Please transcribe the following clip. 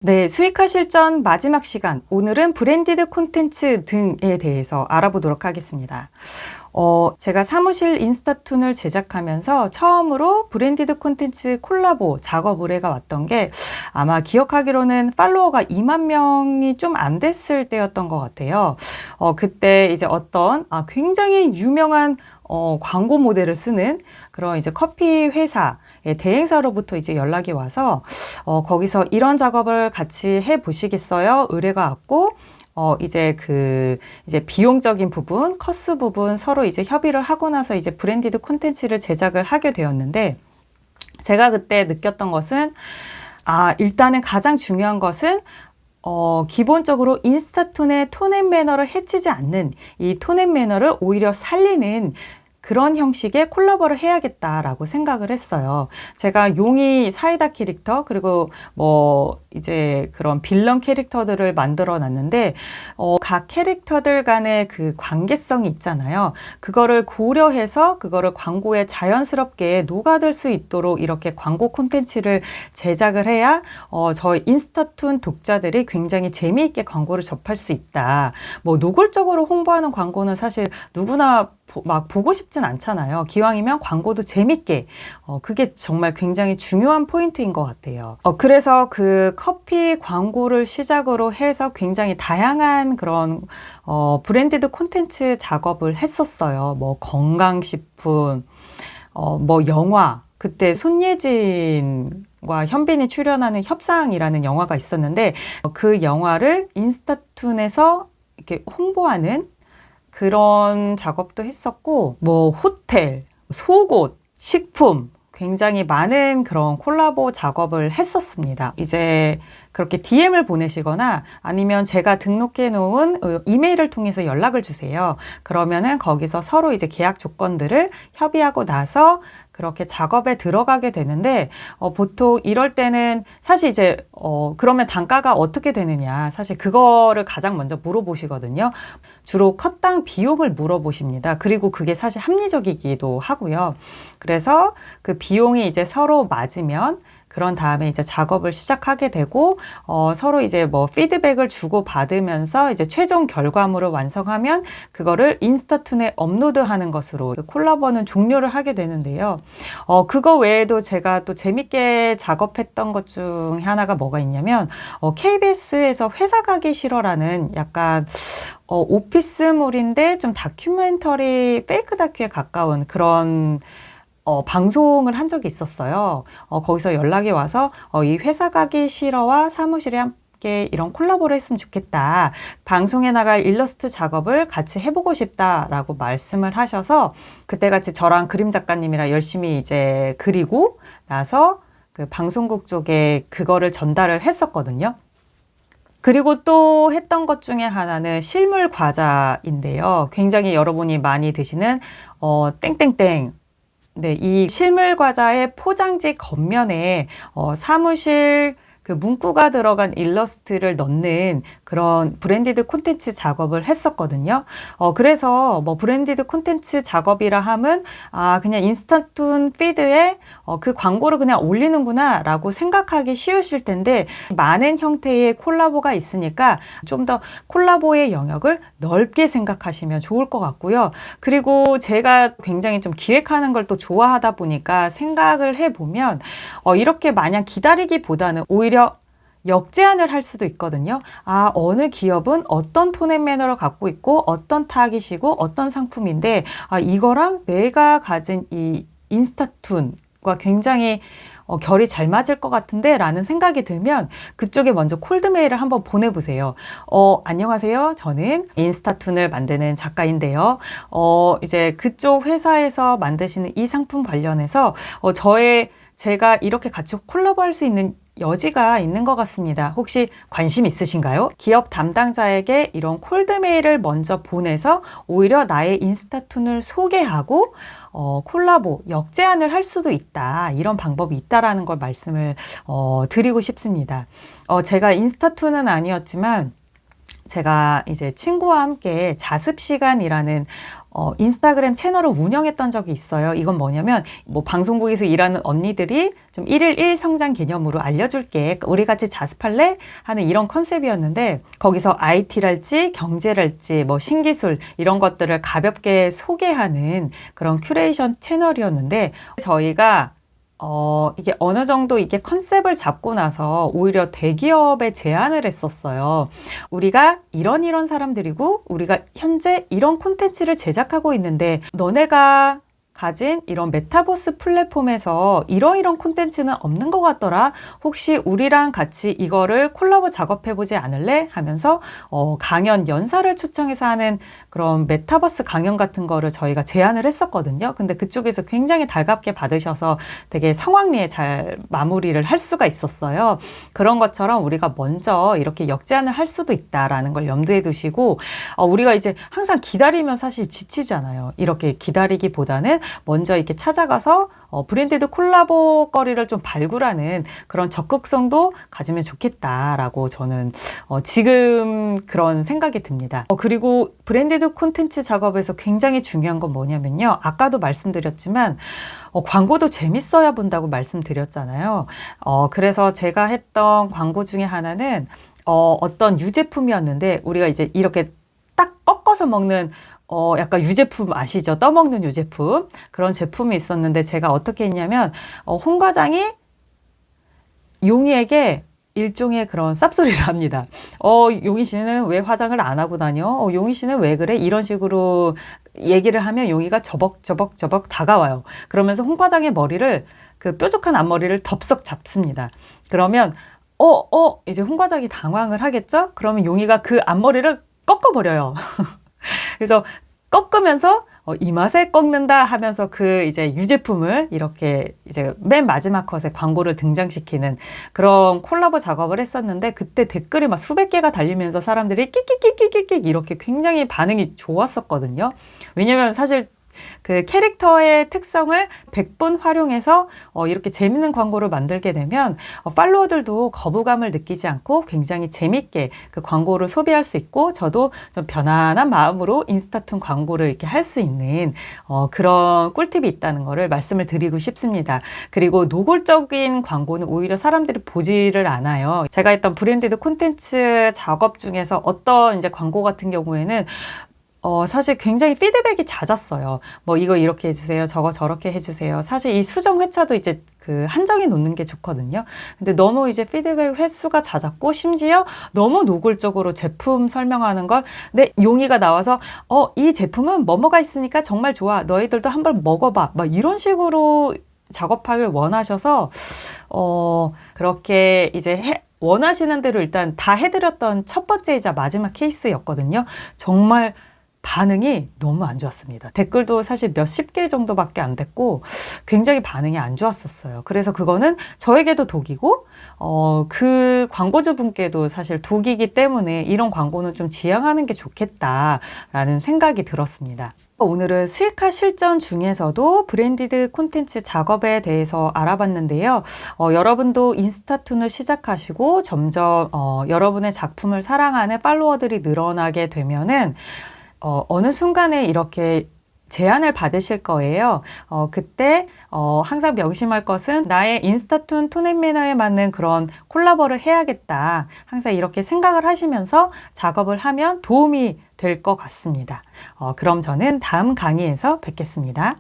네, 수익화 실전 마지막 시간. 오늘은 브랜디드 콘텐츠 등에 대해서 알아보도록 하겠습니다. 제가 사무실 인스타툰을 제작하면서 처음으로 브랜디드 콘텐츠 콜라보 작업 의뢰가 왔던 게 아마 기억하기로는 팔로워가 2만 명이 좀 안 됐을 때였던 것 같아요. 그때 이제 어떤 굉장히 유명한 광고 모델을 쓰는 그런 이제 커피 회사의 대행사로부터 이제 연락이 와서 거기서 이런 작업을 같이 해 보시겠어요? 의뢰가 왔고 이제 이제 비용적인 부분, 커스 부분 서로 이제 협의를 하고 나서 이제 브랜디드 콘텐츠를 제작을 하게 되었는데, 제가 그때 느꼈던 것은, 일단은 가장 중요한 것은, 기본적으로 인스타툰의 톤 앤 매너를 해치지 않는 이 톤 앤 매너를 오히려 살리는 그런 형식의 콜라보를 해야겠다라고 생각을 했어요. 제가 용이 사이다 캐릭터, 그리고 뭐 이제 그런 빌런 캐릭터들을 만들어 놨는데, 각 캐릭터들 간의 그 관계성이 있잖아요. 그거를 고려해서 그거를 광고에 자연스럽게 녹아들 수 있도록 이렇게 광고 콘텐츠를 제작을 해야 저희 인스타툰 독자들이 굉장히 재미있게 광고를 접할 수 있다. 뭐 노골적으로 홍보하는 광고는 사실 누구나 막 보고 싶진 않잖아요. 기왕이면 광고도 재밌게, 그게 정말 굉장히 중요한 포인트인 것 같아요. 그래서 그 커피 광고를 시작으로 해서 굉장히 다양한 그런 브랜디드 콘텐츠 작업을 했었어요. 뭐 건강식품, 뭐 영화, 그때 손예진과 현빈이 출연하는 협상이라는 영화가 있었는데, 그 영화를 인스타툰에서 이렇게 홍보하는 그런 작업도 했었고, 뭐 호텔, 속옷, 식품, 굉장히 많은 그런 콜라보 작업을 했었습니다. 이제 그렇게 DM을 보내시거나 아니면 제가 등록해 놓은 이메일을 통해서 연락을 주세요. 그러면은 거기서 서로 이제 계약 조건들을 협의하고 나서 그렇게 작업에 들어가게 되는데, 보통 이럴 때는 사실 이제 그러면 단가가 어떻게 되느냐, 사실 그거를 가장 먼저 물어보시거든요. 주로 컷당 비용을 물어보십니다. 그리고 그게 사실 합리적이기도 하고요. 그래서 그 비용이 이제 서로 맞으면 그런 다음에 이제 작업을 시작하게 되고, 서로 이제 뭐 피드백을 주고 받으면서 이제 최종 결과물을 완성하면 그거를 인스타툰에 업로드하는 것으로 콜라보는 종료를 하게 되는데요. 그거 외에도 제가 또 재밌게 작업했던 것 중에 하나가 뭐가 있냐면, KBS에서 회사 가기 싫어라는 약간 오피스물인데 좀 다큐멘터리 페이크 다큐에 가까운 그런 방송을 한 적이 있었어요. 거기서 연락이 와서 이 회사 가기 싫어와 사무실에 함께 이런 콜라보를 했으면 좋겠다. 방송에 나갈 일러스트 작업을 같이 해보고 싶다라고 말씀을 하셔서 그때 같이 저랑 그림 작가님이랑 열심히 이제 그리고 나서 그 방송국 쪽에 그거를 전달을 했었거든요. 그리고 또 했던 것 중에 하나는 실물 과자인데요. 굉장히 여러분이 많이 드시는 땡땡땡. 네, 이 실물 과자의 포장지 겉면에 사무실 그 문구가 들어간 일러스트를 넣는 그런 브랜디드 콘텐츠 작업을 했었거든요. 그래서 뭐 브랜디드 콘텐츠 작업이라 함은 그냥 인스타툰 피드에 그 광고를 그냥 올리는구나 라고 생각하기 쉬우실 텐데, 많은 형태의 콜라보가 있으니까 좀 더 콜라보의 영역을 넓게 생각하시면 좋을 것 같고요. 그리고 제가 굉장히 좀 기획하는 걸 또 좋아하다 보니까 생각을 해보면 이렇게 마냥 기다리기보다는 오히려 역제안을 할 수도 있거든요. 어느 기업은 어떤 톤 앤 매너를 갖고 있고 어떤 타깃이고 어떤 상품인데 이거랑 내가 가진 이 인스타툰과 굉장히 결이 잘 맞을 것 같은데 라는 생각이 들면 그쪽에 먼저 콜드메일을 한번 보내보세요. 안녕하세요. 저는 인스타툰을 만드는 작가인데요. 이제 그쪽 회사에서 만드시는 이 상품 관련해서 제가 이렇게 같이 콜라보할 수 있는 여지가 있는 것 같습니다. 혹시 관심 있으신가요? 기업 담당자에게 이런 콜드메일을 먼저 보내서 오히려 나의 인스타툰을 소개하고 콜라보, 역제안을 할 수도 있다. 이런 방법이 있다라는 걸 말씀을 드리고 싶습니다. 제가 인스타툰은 아니었지만 제가 이제 친구와 함께 자습 시간이라는 인스타그램 채널을 운영했던 적이 있어요. 이건 뭐냐면 뭐 방송국에서 일하는 언니들이 좀 1일 1 성장 개념으로 알려줄게. 우리 같이 자습할래? 하는 이런 컨셉이었는데 거기서 IT랄지 경제랄지 뭐 신기술 이런 것들을 가볍게 소개하는 그런 큐레이션 채널이었는데 저희가 이게 어느 정도 이게 컨셉을 잡고 나서 오히려 대기업에 제안을 했었어요. 우리가 이런 사람들이고 우리가 현재 이런 콘텐츠를 제작하고 있는데 너네가 가진 이런 메타버스 플랫폼에서 이런 콘텐츠는 없는 것 같더라. 혹시 우리랑 같이 이거를 콜라보 작업해보지 않을래? 하면서 강연 연사를 초청해서 하는 그런 메타버스 강연 같은 거를 저희가 제안을 했었거든요. 근데 그쪽에서 굉장히 달갑게 받으셔서 되게 성황리에 잘 마무리를 할 수가 있었어요. 그런 것처럼 우리가 먼저 이렇게 역제안을 할 수도 있다라는 걸 염두에 두시고 우리가 이제 항상 기다리면 사실 지치잖아요. 이렇게 기다리기보다는 먼저 이렇게 찾아가서 브랜디드 콜라보 거리를 좀 발굴하는 그런 적극성도 가지면 좋겠다라고 저는 지금 그런 생각이 듭니다. 그리고 브랜디드 콘텐츠 작업에서 굉장히 중요한 건 뭐냐면요. 아까도 말씀드렸지만 광고도 재밌어야 본다고 말씀드렸잖아요. 그래서 제가 했던 광고 중에 하나는 어떤 유제품이었는데 우리가 이제 이렇게 딱 꺾어서 먹는 약간 유제품 아시죠? 떠먹는 유제품. 그런 제품이 있었는데 제가 어떻게 했냐면, 홍 과장이 용이에게 일종의 그런 쌉소리를 합니다. 용희 씨는 왜 화장을 안 하고 다녀? 용희 씨는 왜 그래? 이런 식으로 얘기를 하면 용희가 저벅 다가와요. 그러면서 홍 과장의 머리를, 그 뾰족한 앞머리를 덥석 잡습니다. 그러면, 이제 홍 과장이 당황을 하겠죠? 그러면 용희가 그 앞머리를 꺾어버려요. 그래서 꺾으면서 이 맛에 꺾는다 하면서 그 이제 유제품을 이렇게 이제 맨 마지막 컷에 광고를 등장시키는 그런 콜라보 작업을 했었는데 그때 댓글이 막 수백 개가 달리면서 사람들이 끽끽끽끽끽 이렇게 굉장히 반응이 좋았었거든요. 왜냐면 사실 그 캐릭터의 특성을 100번 활용해서 이렇게 재밌는 광고를 만들게 되면 팔로워들도 거부감을 느끼지 않고 굉장히 재밌게 그 광고를 소비할 수 있고 저도 좀 편안한 마음으로 인스타툰 광고를 이렇게 할 수 있는 그런 꿀팁이 있다는 거를 말씀을 드리고 싶습니다. 그리고 노골적인 광고는 오히려 사람들이 보지를 않아요. 제가 했던 브랜디드 콘텐츠 작업 중에서 어떤 이제 광고 같은 경우에는 사실 굉장히 피드백이 잦았어요. 뭐 이거 이렇게 해주세요. 저거 저렇게 해주세요. 사실 이 수정 회차도 이제 그 한정해 놓는 게 좋거든요. 근데 너무 이제 피드백 횟수가 잦았고 심지어 너무 노골적으로 제품 설명하는 걸 내 용의가 나와서 이 제품은 뭐뭐가 있으니까 정말 좋아. 너희들도 한번 먹어봐. 막 이런 식으로 작업하길 원하셔서 그렇게 이제 원하시는 대로 일단 다 해드렸던 첫 번째이자 마지막 케이스였거든요. 정말 반응이 너무 안 좋았습니다. 댓글도 사실 몇십 개 정도밖에 안 됐고 굉장히 반응이 안 좋았었어요. 그래서 그거는 저에게도 독이고 그 광고주분께도 사실 독이기 때문에 이런 광고는 좀 지양하는 게 좋겠다라는 생각이 들었습니다. 오늘은 수익화 실전 중에서도 브랜디드 콘텐츠 작업에 대해서 알아봤는데요. 여러분도 인스타툰을 시작하시고 점점 여러분의 작품을 사랑하는 팔로워들이 늘어나게 되면은 어느 순간에 이렇게 제안을 받으실 거예요. 그때 항상 명심할 것은 나의 인스타툰 톤앤매너에 맞는 그런 콜라보를 해야겠다. 항상 이렇게 생각을 하시면서 작업을 하면 도움이 될 것 같습니다. 그럼 저는 다음 강의에서 뵙겠습니다.